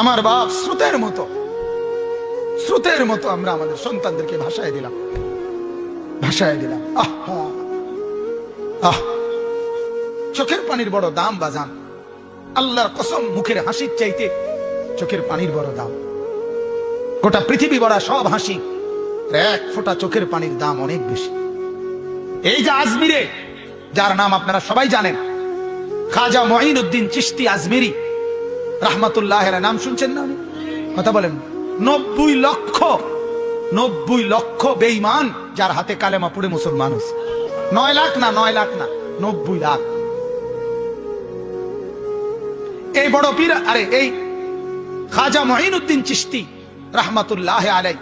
আমার বাপ স্রোতের মতো আমরা আমাদের সন্তানদেরকে ভাষায় দিলাম। চোখের পানির বড় দাম বাজান, আল্লাহর কসম, মুখের হাসির চাইতে চোখের পানির বড় দাম। গোটা পৃথিবী বড় সব হাসি, এক ফোঁটা চোখের পানির দাম অনেক বেশি। এই যে আজমিরে, যার নাম আপনারা সবাই জানেন, খাজা মঈনুদ্দিন চিশতি আজমিরি রাহমাতুল্লাহ আলাইহি, নাম শুনছেন না? কথা বলেন। 90 লক্ষ বেঈমান যার হাতে কালেমা পড়ে মুসলমান হয়েছে। 9 লাখ না 90 লাখ। এই বড় পীর, আরে এই খাজা মঈনুদ্দিন চিশতি রাহমাতুল্লাহ আলাইহি,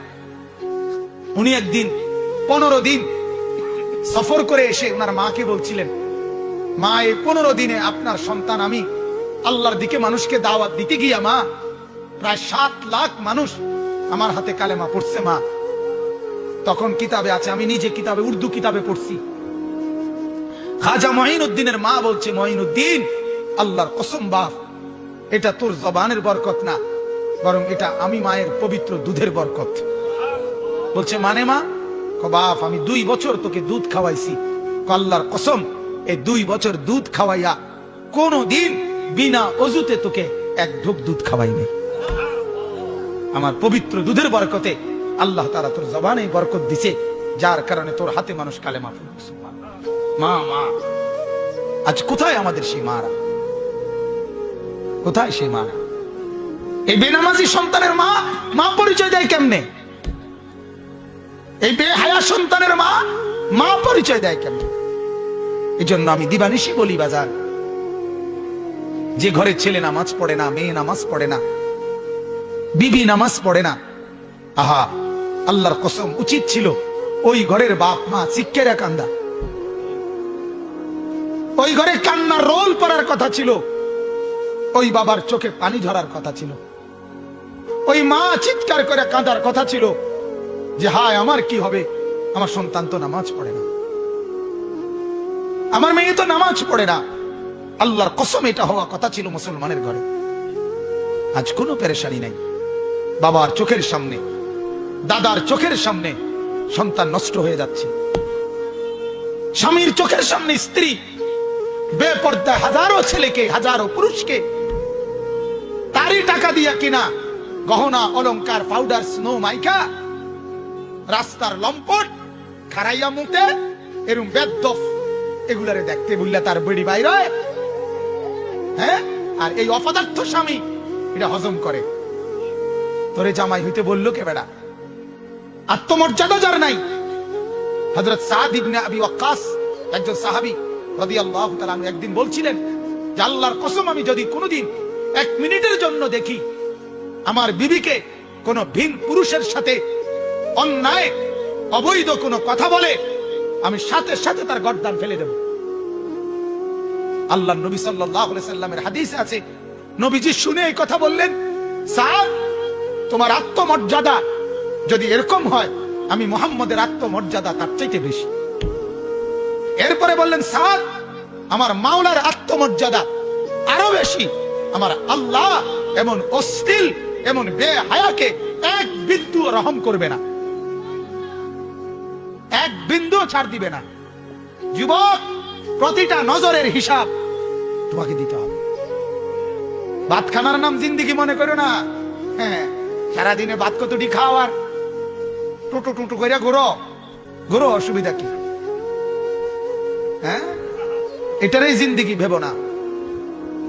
উনি একদিন 15 দিন সফর করে এসে ওনার মাকে বলছিলেন, মা, এই 15 দিনে আপনার সন্তান, আমি আল্লাহর দিকে মানুষকে দাওয়াত দিতে গিয়া মা, প্রায় 7 লাখ মানুষ আমার হাতে কালেমা পড়ছে মা। তখন কিতাবে আছে, আমি নিজে কিতাবে, উর্দু কিতাবে পড়ছি। খাজা মঈনুদ্দিনের মা বলছে, মঈনুদ্দিন, আল্লাহর কসম বাপ, এটা তোর জবানের বরকত না, বরং এটা আমি মায়ের পবিত্র দুধের বরকত। বলছে মানে মা? বাপ, আমি 2 বছর তোকে দুধ খাওয়াইছি। আল্লাহর কসম, এই 2 বছর দুধ খাওয়াইয়া কোনদিন বিনা অজুতে তোকে এক ঢোক দুধ খাওয়াইনি। আমার পবিত্র দুধের বরকতে আল্লাহ তাআলা তোর জবানে বরকত দিছে, যার কারণে তোর হাতে মানুষ কালেমা পড়ছে। মা, আজ কোথায় আমাদের সেই মারা? কোথায় সেই মারা? এই বেনামাজি সন্তানের মা পরিচয় দেয় কেমনে? এই বেহায়া সন্তানের মা পরিচয় দেয় কেমনে? এই জন্য আমি দিবানিশি বলি বাজার, যে ঘরে ছেলে নামাজ পড়ে না, মেয়ে নামাজ পড়ে না, বিবি নামাজ পড়ে না, আহা, আল্লাহর কসম, উচিত ছিল ওই ঘরের বাপ মা চিৎকারে কান্দা। ওই ঘরে কান্নার রোল পড়ার কথা ছিল, ওই বাবার চোখে পানি ঝরার কথা ছিল, ওই মা চিৎকার করে কাঁদার কথা ছিল যে হায় আমার কি হবে, আমার সন্তান তো নামাজ পড়ে না, আমার মেয়ে তো নামাজ পড়ে না। আল্লাহর কসম, এটা হওয়া কথা ছিল মুসলমানের ঘরে। আজ কোনো পেরেশানি নাই। বাবার চোখের সামনে, দাদার চোখের সামনে সন্তান নষ্ট হয়ে যাচ্ছে। স্বামীর চোখের সামনে স্ত্রী বেপর্দা হাজারো ছেলেকে, হাজারো পুরুষকে তারই টাকা দিয়া কিনা গহনা অলংকার, পাউডার, স্নো মাইকা, রাস্তার লম্পট খারাইয়া মুতে এরম বেদফ এগুলারে দেখতে বললে তার বেড়ি বাইর হয়। হ্যাঁ, আর এই অপদার্থ স্বামী এটা হজম করে। তোরে জামাই হইতে বললো কে বেড়া? আত্মমর্যাদা যার নাই। হযরত সাদ ইবনে আবি ওয়াক্কাস, একজন সাহাবী রাদিয়াল্লাহু তাআলা আনহু, একদিন বলছিলেন যে আল্লাহর কসম, আমি যদি কোনোদিন 1 মিনিটের জন্য দেখি আমার বিবিকে কোন ভিন পুরুষের সাথে অন্যায় অবৈধ কোনো কথা বলে, আমি সাথে সাথে তার গর্দান ফেলে দেব। আল্লাহর নবী সাল্লাল্লাহু আলাইহি সাল্লামের হাদিসে আছে, নবীজি শুনে এই কথা বললেন, সাদ, তোমার আত্মমর্যাদা যদি এরকম হয়, আমি মুহাম্মদের আত্মমর্যাদা তার চাইতে বেশি। এরপরে বললেন, সাদ, আমার মাওলার আত্মমর্যাদা আরো বেশি। আমার আল্লাহ এমন অশ্লীল, এমন বেহায়াকে 1 বিন্দু রহম করবে না, 1 বিন্দু ছাড় দিবে না। যুবক, প্রতিটা নজরের হিসাব তোমাকে দিতে হবে। ভাত খানার নাম জিন্দিগি মনে করো না। হ্যাঁ, সারাদিনে ভাত কতটি খাও আর টুটু টুটু করে ঘুরো, অসুবিধা কি? হ্যাঁ, এটারই জিন্দিগি ভেবো না।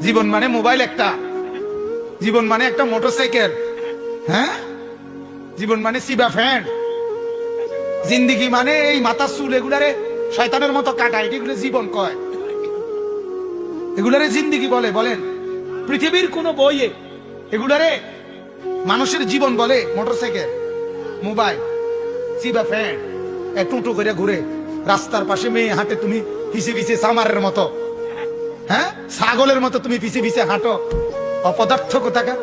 জীবন মানে মোবাইল একটা, জীবন মানে একটা মোটরসাইকেল, হ্যাঁ, জীবন মানে সিবা ফ্যান, জিন্দিগি মানে এই মাথার চুল এগুলারে শয়তানের মতো কাটায়, এগুলো জীবন কয়, এগুলারে জিন্দিগি বলে? বলেন পৃথিবীর কোন বইয়ে এগুলারে মানুষের জীবন বলে? মোটরসাইকেল, মোবাইল, সিবা ফ্যান, টুটু করে ঘুরে রাস্তার পাশে মেয়ে হাঁটে, তুমি পিছে পিছে সামারের মতো, হ্যাঁ, ছাগলের মতো তুমি পিছে পিছে হাঁটো। অপদার্থ কোথাকার!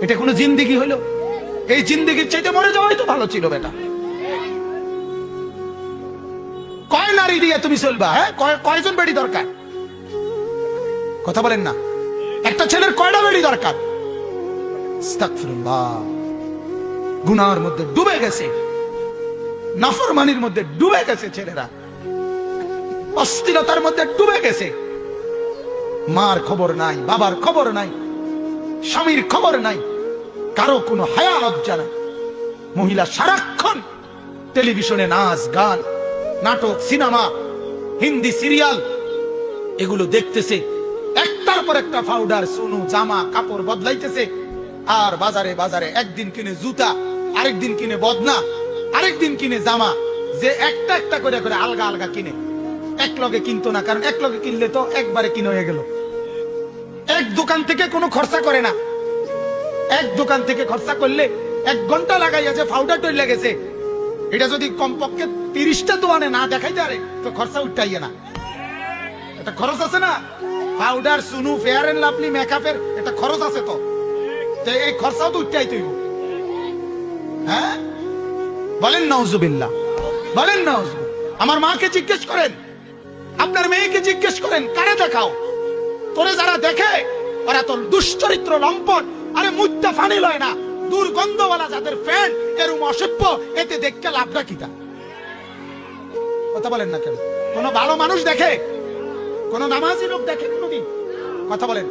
এটা কোনো জিন্দিগি হলো? এই জিন্দিগির চাইতে মরে যাওয়াই তো ভালো ছিল বেটা। কয় নারী দিয়ে তুমি চলবা? হ্যাঁ, কয়জন বেড়ি দরকার? কথা বলেন না। একটা ছেলের কয়টা বেড়ি দরকার? আস্তাগফিরুল্লাহ। গুনার মধ্যে ডুবে গেছে, নাফরমানির মধ্যে ডুবে গেছে ছেলেরা, অস্থিরতার মধ্যে ডুবে গেছে। মার খবর নাই, বাবার খবর নাই, স্বামীর খবর নাই, কারো কোনো হায়া লজ্জা নাই। মহিলা সারাক্ষণ টেলিভিশনে নাচ গান, নাটক, সিনেমা, হিন্দি সিরিয়াল এগুলো দেখতেছে, একটার পর একটা পাউডার, সুনু, জামা কাপড় বদলাইতেছে। আর বাজারে বাজারে একদিন কিনে জুতা, আরেকদিন কিনে বদনা, আরেকদিন কিনে জামা, যে একটা একটা করে করে আলগা আলগা কিনে। এক লগে কিনতো না, কারণ এক লগে কিনলে তো একবারে কিনে হয়ে গেল। এক দোকান থেকে কোনো খরচা করে না, এক দোকান থেকে খরচা করলে 1 ঘন্টা লাগাইয়া যে পাউডার তৈরি লেগেছে, এটা যদি কমপক্ষে 30টা দোকানে না দেখাই দেয় তো খরচা উঠাইয়ে না। এটা খরচ আছে না, পাউডার, সুনু, ফেয়ার এন্ড লাভলি, মেকআপের এটা খরচ আছে। তো এই খরচাও তো উঠাই তৈব। হ্যাঁ বলেন নাউজুবিল্লাহ, বলেন নাউজুবিল্লাহ। আমার মাকে জিজ্ঞেস করেন, আপনার মেয়েকে জিজ্ঞেস করেন, কারে দেখাও? তোরে যারা দেখে ওরা তো দুশ্চরিত্র, লম্পট, আরে মুত্তা ফানি লয় না, দুর্গন্ধওয়ালা যাদের ফ্যান, এরম অসভ্য, এতে দেখতে লাভটা কিটা? কথা বলেন না কেন? কোন ভালো মানুষ দেখে? কোন নামাজি লোক দেখে কোনদিন? কথা বলেন।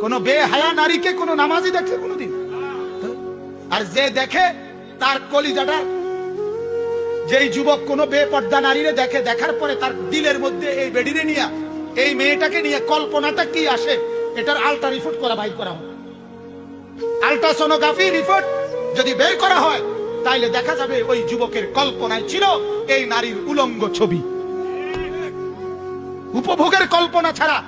কোন বেহায়া নারীকে কোন নামাজি দেখে কোনদিন? আর যে দেখে তার কলিজাটা, যেই যুবক কোন বেপর্দা নারীরে দেখে, দেখার পরে তার দিলের মধ্যে এই বেডিরে নিয়ে, এই মেয়েটাকে নিয়ে কল্পনাটা কি আসে, এটার আল্ট্রা রিপোর্ট করা, বাইর করা হয়। আল্ট্রাসোনোগ্রাফি রিপোর্ট যদি বের করা হয়, তাইলে দেখা যাবে ওই যুবকের কল্পনায় ছিল এই নারীর উলঙ্গ ছবি। উপভোগের কল্পনা ছাড়া,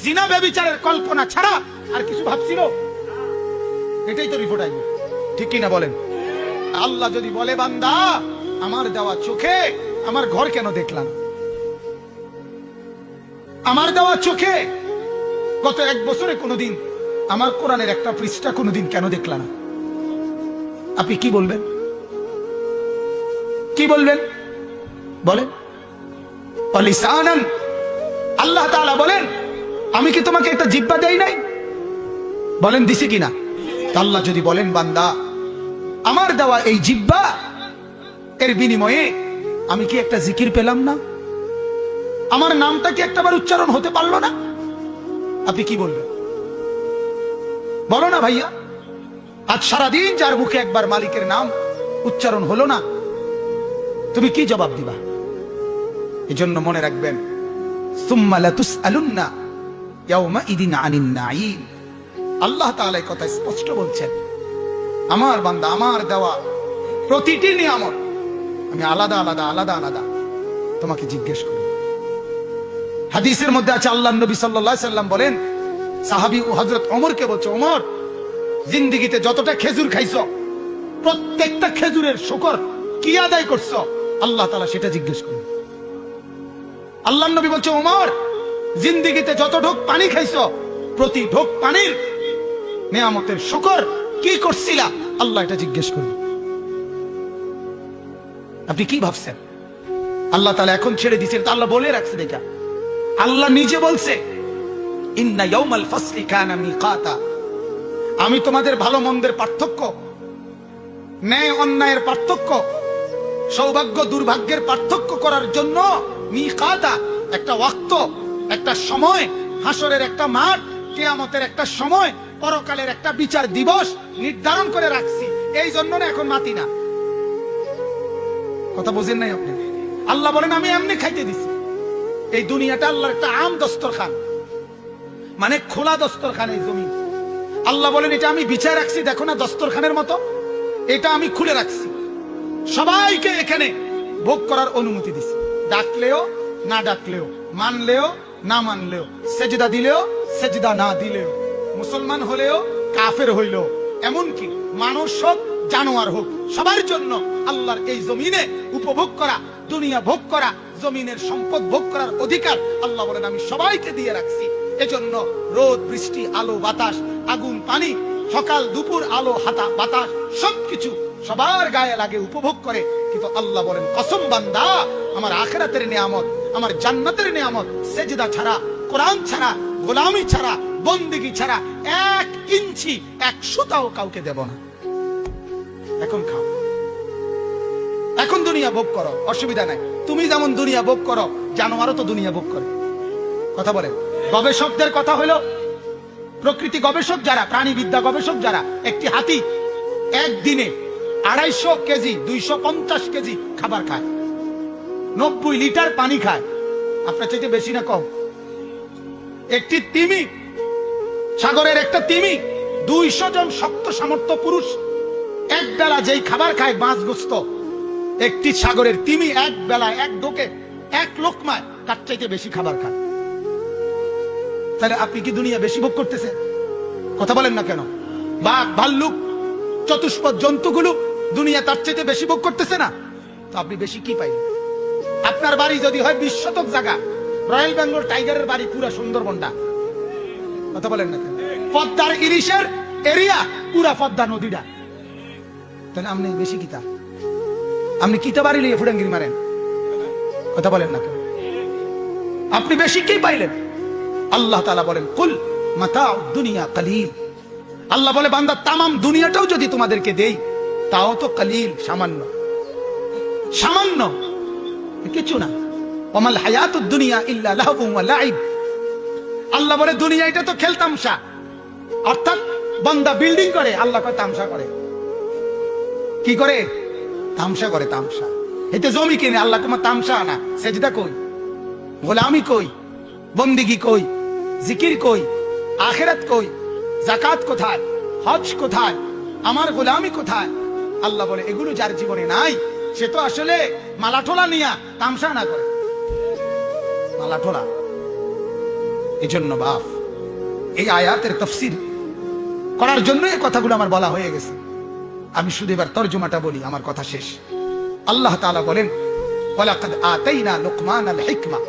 জিনা ব্যভিচারের কল্পনা ছাড়া আর কিছু ভাবছিল? এটাই তো রিপোর্ট আইবে, ঠিক কিনা বলেন? আল্লাহ যদি বলে, বান্দা আমার দেওয়া চোখে আমার ঘর কেন দেখলাম? আমার দেওয়া চোখে গত 1 বছরে কোনোদিন আমার কোরআনের একটা পৃষ্ঠা কোনোদিন কেন দেখলা না? আপনি কি বলবেন? কি বলবেন? বলেন। লিসানান, আল্লাহ তাআলা বলেন, আমি কি তোমাকে একটা জিহ্বা দেই নাই? বলেন দিছি কিনা? আল্লাহ যদি বলেন, বান্দা আমার দেওয়া এই জিহ্বা, এর বিনিময়ে আমি কি একটা জিকির পেলাম না? আমার নামটা কি একটাবার উচ্চারণ হতে পারলো না? আপনি কি বলবেন? বলো না ভাইয়া। আজ সারাদিন যার মুখে একবার মালিকের নাম উচ্চারণ হলো না, তুমি কি জবাব দিবা? এজন্য মনে রাখবেন, সুম্মা লাতুসআলুন্না ইয়াওমাইদিন আনিন নাঈম। আল্লাহ তাআলা এই কথা স্পষ্ট বলছেন, আমার বান্দা আমার দেওয়া প্রতিটি নিয়ামত আমি আলাদা আলাদা আলাদা আলাদা তোমাকে জিজ্ঞেস করি। হাদিসের মধ্যে আছে, আল্লাহর নবী সাল্লাল্লাহু আলাইহি সাল্লাম বলেন, সাহাবী ও হযরত ওমরকে বলছে, ওমর জিন্দেগিতে যতটা খেজুর খাইছো, প্রত্যেকটা খেজুরের শুকর কি আদায় করছো? আল্লাহ তাআলা সেটা জিজ্ঞেস করেন। আল্লাহর নবী বলছে, ওমর জিন্দেগিতে যত ঢোক পানি খাইছো, প্রতি ঢোক পানির নিয়ামতের শুকর কি করছিলা? আল্লাহ এটা জিজ্ঞেস করেন। আপনি কি ভাবছেন? আল্লাহ তাআলা এখন ছেড়ে দিয়েছেন, তা আল্লাহ বলে রাখছে। দেখা, আল্লাহ নিজে বলছে, ইন্না ইয়াউমাল ফাসলি কানা মিকাতা। আমি তোমাদের ভালো মন্দের পার্থক্য, ন্যায় অন্যায়ের পার্থক্য, সৌভাগ্য দুর্ভাগ্যের পার্থক্য করার জন্য মিকাতা, একটা ওয়াক্ত, একটা সময়, হাসরের একটা মাঠ, কিয়ামতের একটা সময়, পরকালের একটা বিচার দিবস নির্ধারণ করে রাখছি। এই জন্য না এখন মাতি না। কথা বুঝেন নাই আপনি? আল্লাহ বলেন, আমি এমনি খাইতে দিছি। এই দুনিয়াটা আল্লাহর একটা আম দস্তরখান, মানে খোলা দস্তরখান এই জমি। আল্লাহ বলেন, এটা আমি বিছায় রাখছি, দেখো না দস্তরখানের মতো, এটা আমি খুলে রাখছি, সবাইকে এখানে ভোগ করার অনুমতি দিছি। ডাকলেও না ডাকলেও, মানলেও না মানলেও, সেজদা দিলেও সেজদা না দিলেও, মুসলমান হলেও কাফের হইলেও, এমনকি মানুষ হোক জানোয়ার হোক, সবার জন্য আল্লাহর এই জমিনে উপভোগ করা, দুনিয়া ভোগ করা, জমিনের সম্পদ ভোগ করার অধিকার আল্লাহ বলেন আমি সবাইকে দিয়ে রাখছি। এজন্য রোদ বৃষ্টি, আলো বাতাস, আগুন পানি, সকাল দুপুর আলো হাতা বাতাস, সবকিছু সবার গায়ে লাগে, উপভোগ করে। কিন্তু আল্লাহ বলেন, কসম বান্দা, আমার আখিরাতের নিয়ামত, আমার জান্নাতের নিয়ামত সেজদা ছাড়া, কোরআন ছাড়া, গোলামি ছাড়া, বন্দেগী ছাড়া 1 ইঞ্চি 1 সুতাও কাউকে দেব না। এখন খাও, এখন দুনিয়া ভোগ করো, অসুবিধা নাই। তুমি যেমন দুনিয়া ভোগ করো, জানোয়ারও তো দুনিয়া ভোগ করে। কথা বলেন। গবেষকদের কথা হলো, প্রকৃতি গবেষক যারা, প্রাণীবিদ্যা গবেষক যারা, একটি হাতি একদিনে 250 কেজি 250 কেজি খাবার খায়, 90 লিটার পানি খায়। আপনার চাইতে বেশি না কম? একটি তিমি, সাগরের একটা তিমি, 200 জন শক্ত সামর্থ্য পুরুষ এক বেলা যেই খাবার খায় মাছ গোস্ত, একটি সাগরের তিমি এক বেলা এক ঢোকে 1 লোকমায় তার চাইতে বেশি খাবার খায়। তাহলে আপনি কি দুনিয়া বেশি ভোগ করতেছেন? কথা বলেন না কেন? বাঘ, ভাল্লুক, চতুষ্পদ জন্তুগুলো দুনিয়া তার চাইতে বেশি ভোগ করতেছে না? তো আপনি বেশি কি পাইলেন? আপনার বাড়ি যদি হয় 20 শতক জায়গা, রয়্যাল বেঙ্গল টাইগারের বাড়ি পুরা সুন্দরবনটা। কথা বলেন না কেন? পদ্মার ইলিশের এরিয়া পুরা পদ্মা নদীটা। তাহলে আপনি বেশি কিতা? আপনি কিতা বাড়ি লিয়ে ফুডাঙ্গিরি মারেন? কথা বলেন না কেন? আপনি বেশি কি পাইলেন? আল্লাহ তাআলা বলেন, কুল মাতাউদ দুনিয়া কালিল। আল্লাহ বলে, বান্দা তামাম দুনিয়াটাও যদি তোমাদেরকে দেই তাও তো কালিল, সামান্য, সামান্য, কিছু না। ওমাল হায়াতুদ দুনিয়া ইল্লা লাহবুন ওয়া লাইব। আল্লাহ বলে দুনিয়া এটা তো খেলতামশা। অর্থাৎ বান্দা বিল্ডিং করে, আল্লাহ কয় তামসা করে। কি করে? তামসা করে, তামসা। এতে জমি কিনে, আল্লাহ তোমার তামসা না। সেজদা কই? গোলামি কই? বন্দিগি কই? জিকির কই? আখিরাত কই? যাকাত কোথায়? হজ কোথায়? আমার গোলামি কোথায়? আল্লাহ বলে এগুলো যার জীবনে নাই, সে তো আসলে মালাঠোলা নিয়া তামসা না করে, মালাঠোলা। এজন্য বাপ, এই আয়াতের তাফসীর করার জন্য এই কথাগুলো আমার বলা হয়ে গেছে। আমি শুধু এবার তরজমাটা বলি, আমার কথা শেষ। আল্লাহ তাআলা বলেন, ওয়ালাকাদ আতাইনা লুকমানাল হিকমা।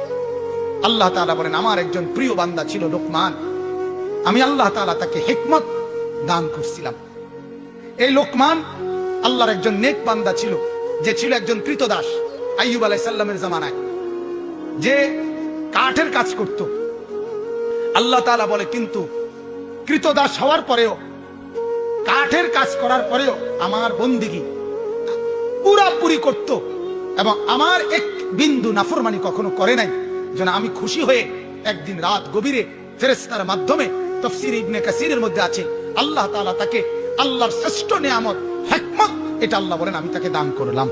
আল্লাহ তাআলা বলেন, আমার একজন প্রিয় বান্দা ছিল লোকমান, আমি আল্লাহ তাআলা তাকে হিকমত দান করছিলাম। এই লোকমান আল্লাহর একজন নেক বান্দা ছিল, যে ছিল একজন কৃতদাস। আইয়ুব আলাইহিস সালামের জামানায় যে কাঠের কাজ করত। আল্লাহ তাআলা বলে, কিন্তু কৃতদাস হওয়ার পরেও, কাঠের কাজ করার পরেও আমার বন্দিগি পুরাপুরি করত এবং আমার এক বিন্দু নাফরমানি কখনো করে নাই। যেন আমি খুশি হয়ে একদিন রাত গভীরে ফেরেশতার মাধ্যমে, তাফসীর ইবনে কাসিরের মধ্যে আছে, আল্লাহ তাআলা তাকে আল্লাহর শ্রেষ্ঠ নিয়ামত হিকমত, এটা আল্লাহ বলেন আমি তাকে দান করলাম।